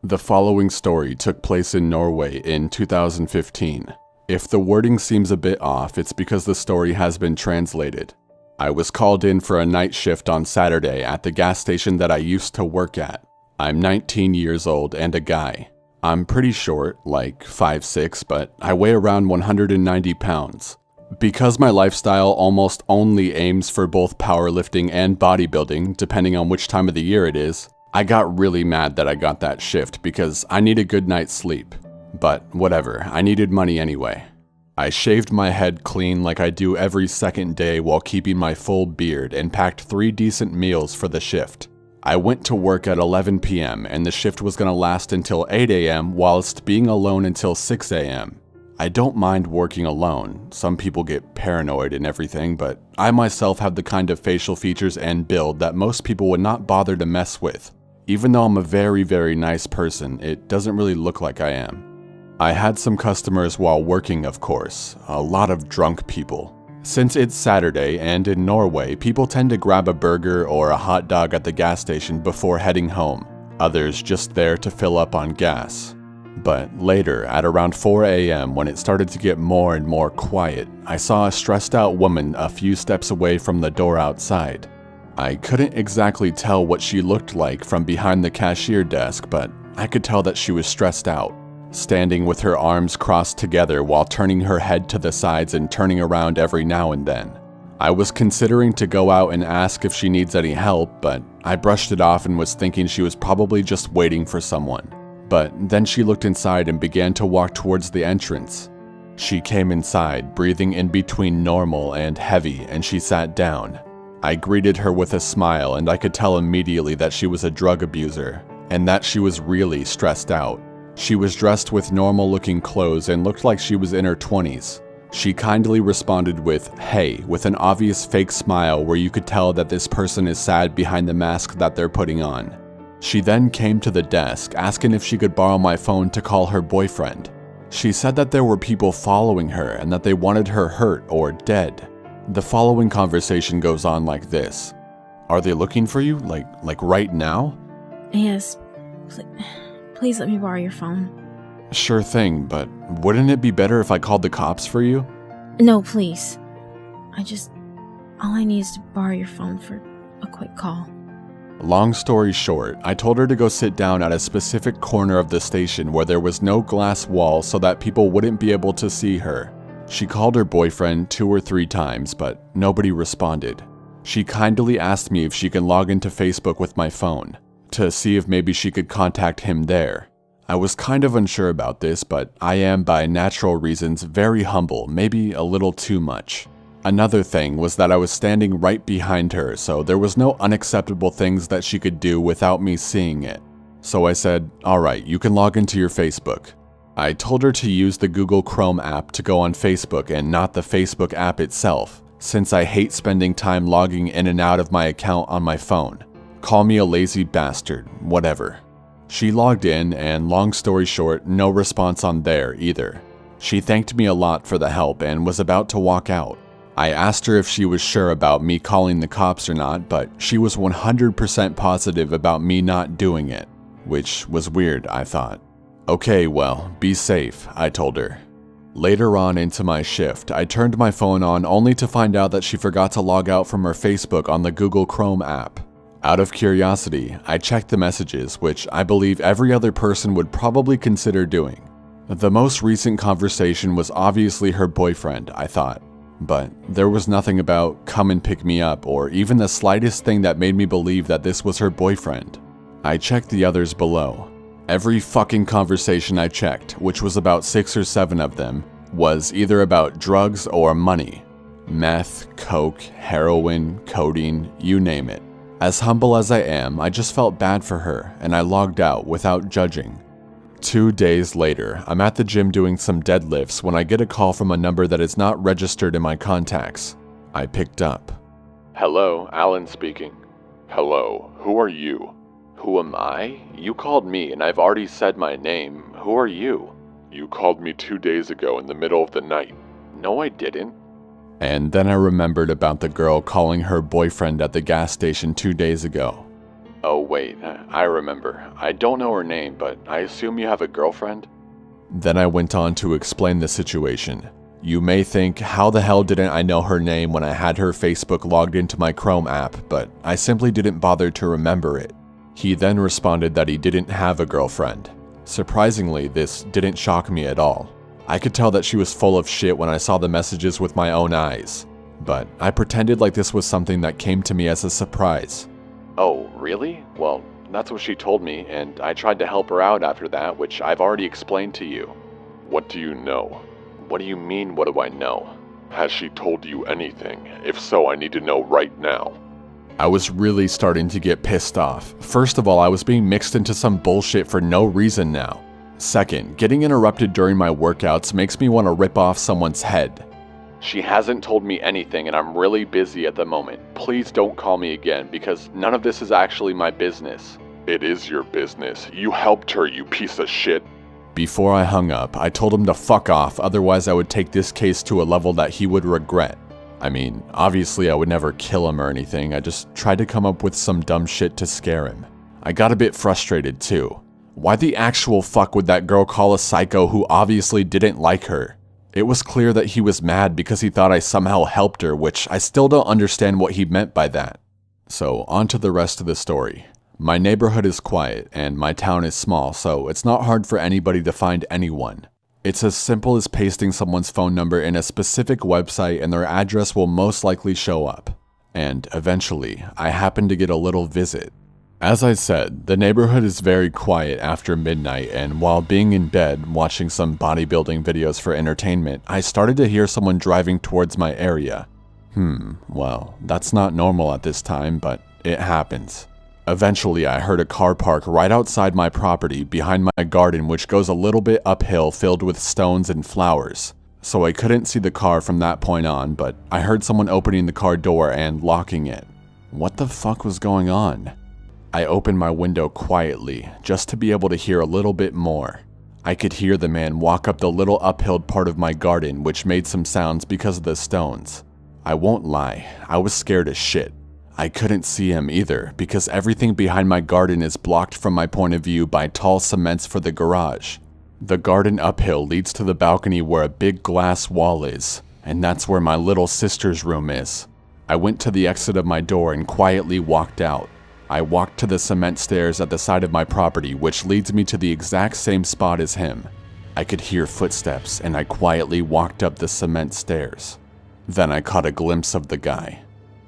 The following story took place in Norway in 2015. If the wording seems a bit off, it's because the story has been translated. I was called in for a night shift on Saturday at the gas station that I used to work at. I'm 19 years old and a guy. I'm pretty short, like 5'6", but I weigh around 190 pounds. Because my lifestyle almost only aims for both powerlifting and bodybuilding, depending on which time of the year it is, I got really mad that I got that shift because I need a good night's sleep. But whatever, I needed money anyway. I shaved my head clean like I do every second day while keeping my full beard and packed 3 decent meals for the shift. I went to work at 11 p.m. and the shift was gonna last until 8 a.m. whilst being alone until 6 a.m. I don't mind working alone. Some people get paranoid and everything, but I myself have the kind of facial features and build that most people would not bother to mess with. Even though I'm a very, very nice person, it doesn't really look like I am. I had some customers while working, of course, a lot of drunk people. Since it's Saturday and in Norway, people tend to grab a burger or a hot dog at the gas station before heading home, others just there to fill up on gas. But later, at around 4 a.m. when it started to get more and more quiet, I saw a stressed out woman a few steps away from the door outside. I couldn't exactly tell what she looked like from behind the cashier desk, but I could tell that she was stressed out, standing with her arms crossed together while turning her head to the sides and turning around every now and then. I was considering to go out and ask if she needs any help, but I brushed it off and was thinking she was probably just waiting for someone. But then she looked inside and began to walk towards the entrance. She came inside, breathing in between normal and heavy, and she sat down. I greeted her with a smile, and I could tell immediately that she was a drug abuser, and that she was really stressed out. She was dressed with normal-looking clothes and looked like she was in her 20s. She kindly responded with, "Hey," with an obvious fake smile where you could tell that this person is sad behind the mask that they're putting on. She then came to the desk, asking if she could borrow my phone to call her boyfriend. She said that there were people following her and that they wanted her hurt or dead. The following conversation goes on like this. "Are they looking for you? Like right now?" Yes. Please let me borrow your phone. "Sure thing, but wouldn't it be better if I called the cops for you?" No, please. All I need is to borrow your phone for a quick call. Long story short, I told her to go sit down at a specific corner of the station where there was no glass wall so that people wouldn't be able to see her. She called her boyfriend 2 or 3 times, but nobody responded. She kindly asked me if she can log into Facebook with my phone, to see if maybe she could contact him there. I was kind of unsure about this, but I am by natural reasons very humble, maybe a little too much. Another thing was that I was standing right behind her, so there was no unacceptable things that she could do without me seeing it. So I said, "Alright, you can log into your Facebook." I told her to use the Google Chrome app to go on Facebook and not the Facebook app itself, since I hate spending time logging in and out of my account on my phone. Call me a lazy bastard, whatever. She logged in, and long story short, no response on there either. She thanked me a lot for the help and was about to walk out. I asked her if she was sure about me calling the cops or not, but she was 100% positive about me not doing it, which was weird, I thought. "Okay, well, be safe," I told her. Later on into my shift, I turned my phone on only to find out that she forgot to log out from her Facebook on the Google Chrome app. Out of curiosity, I checked the messages, which I believe every other person would probably consider doing. The most recent conversation was obviously her boyfriend, I thought. But there was nothing about "come and pick me up" or even the slightest thing that made me believe that this was her boyfriend. I checked the others below. Every fucking conversation I checked, which was about 6 or 7 of them, was either about drugs or money. Meth, coke, heroin, codeine, you name it. As humble as I am, I just felt bad for her, and I logged out without judging. 2 days later, I'm at the gym doing some deadlifts when I get a call from a number that is not registered in my contacts. I picked up. "Hello, Alan speaking." "Hello, who are you?" "Who am I? You called me and I've already said my name. Who are you?" "You called me 2 days ago in the middle of the night." "No, I didn't." And then I remembered about the girl calling her boyfriend at the gas station 2 days ago. Oh wait, I remember. I don't know her name, but I assume you have a girlfriend? Then I went on to explain the situation. You may think, how the hell didn't I know her name when I had her Facebook logged into my Chrome app, but I simply didn't bother to remember it. He then responded that he didn't have a girlfriend. Surprisingly, this didn't shock me at all. I could tell that she was full of shit when I saw the messages with my own eyes, but I pretended like this was something that came to me as a surprise. Oh, really? Well, that's what she told me, and I tried to help her out after that, which I've already explained to you. What do you know? What do you mean, what do I know? Has she told you anything? If so, I need to know right now. I was really starting to get pissed off. First of all, I was being mixed into some bullshit for no reason now. Second, getting interrupted during my workouts makes me want to rip off someone's head. She hasn't told me anything and I'm really busy at the moment. Please don't call me again because none of this is actually my business. It is your business. You helped her, you piece of shit. Before I hung up, I told him to fuck off, otherwise I would take this case to a level that he would regret. I mean, obviously I would never kill him or anything, I just tried to come up with some dumb shit to scare him. I got a bit frustrated too. Why the actual fuck would that girl call a psycho who obviously didn't like her? It was clear that he was mad because he thought I somehow helped her, which I still don't understand what he meant by that. So, on to the rest of the story. My neighborhood is quiet, and my town is small, so it's not hard for anybody to find anyone. It's as simple as pasting someone's phone number in a specific website and their address will most likely show up. And eventually, I happened to get a little visit. As I said, the neighborhood is very quiet after midnight, and while being in bed watching some bodybuilding videos for entertainment, I started to hear someone driving towards my area. Well, that's not normal at this time, but it happens. Eventually, I heard a car park right outside my property behind my garden, which goes a little bit uphill filled with stones and flowers. So I couldn't see the car from that point on, but I heard someone opening the car door and locking it. What the fuck was going on? I opened my window quietly, just to be able to hear a little bit more. I could hear the man walk up the little uphill part of my garden, which made some sounds because of the stones. I won't lie, I was scared as shit. I couldn't see him either, because everything behind my garden is blocked from my point of view by tall cements for the garage. The garden uphill leads to the balcony where a big glass wall is, and that's where my little sister's room is. I went to the exit of my door and quietly walked out. I walked to the cement stairs at the side of my property, which leads me to the exact same spot as him. I could hear footsteps, and I quietly walked up the cement stairs. Then I caught a glimpse of the guy.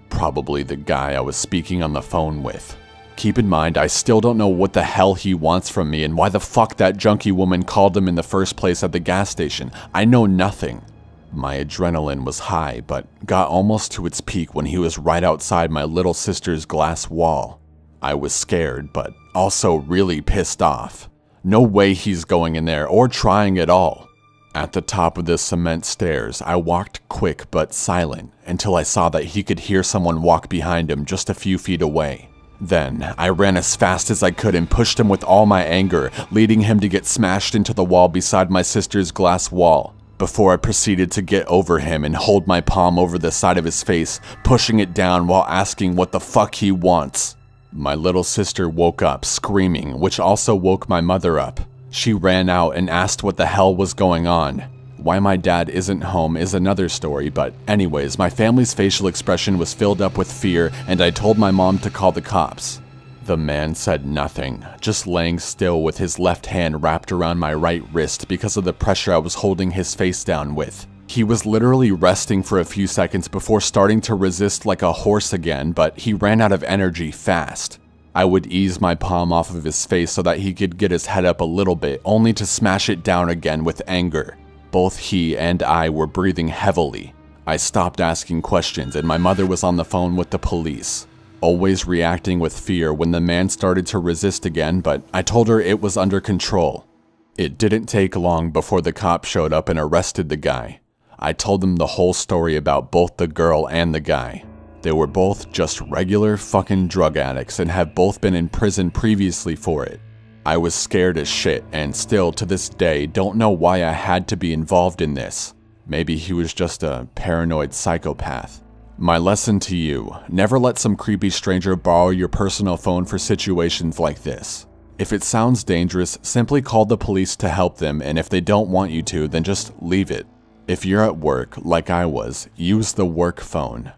Probably the guy I was speaking on the phone with. Keep in mind, I still don't know what the hell he wants from me and why the fuck that junkie woman called him in the first place at the gas station. I know nothing. My adrenaline was high, but got almost to its peak when he was right outside my little sister's glass wall. I was scared, but also really pissed off. No way he's going in there or trying at all. At the top of the cement stairs, I walked quick but silent until I saw that he could hear someone walk behind him just a few feet away. Then, I ran as fast as I could and pushed him with all my anger, leading him to get smashed into the wall beside my sister's glass wall, before I proceeded to get over him and hold my palm over the side of his face, pushing it down while asking what the fuck he wants. My little sister woke up screaming, which also woke my mother up. She ran out and asked what the hell was going on. Why my dad isn't home is another story, but anyways, my family's facial expression was filled up with fear and I told my mom to call the cops. The man said nothing, just laying still with his left hand wrapped around my right wrist because of the pressure I was holding his face down with. He was literally resting for a few seconds before starting to resist like a horse again, but he ran out of energy fast. I would ease my palm off of his face so that he could get his head up a little bit, only to smash it down again with anger. Both he and I were breathing heavily. I stopped asking questions and my mother was on the phone with the police, always reacting with fear when the man started to resist again, but I told her it was under control. It didn't take long before the cops showed up and arrested the guy. I told them the whole story about both the girl and the guy. They were both just regular fucking drug addicts and have both been in prison previously for it. I was scared as shit and still to this day don't know why I had to be involved in this. Maybe he was just a paranoid psychopath. My lesson to you, never let some creepy stranger borrow your personal phone for situations like this. If it sounds dangerous, simply call the police to help them, and if they don't want you to, then just leave it. If you're at work, like I was, use the work phone.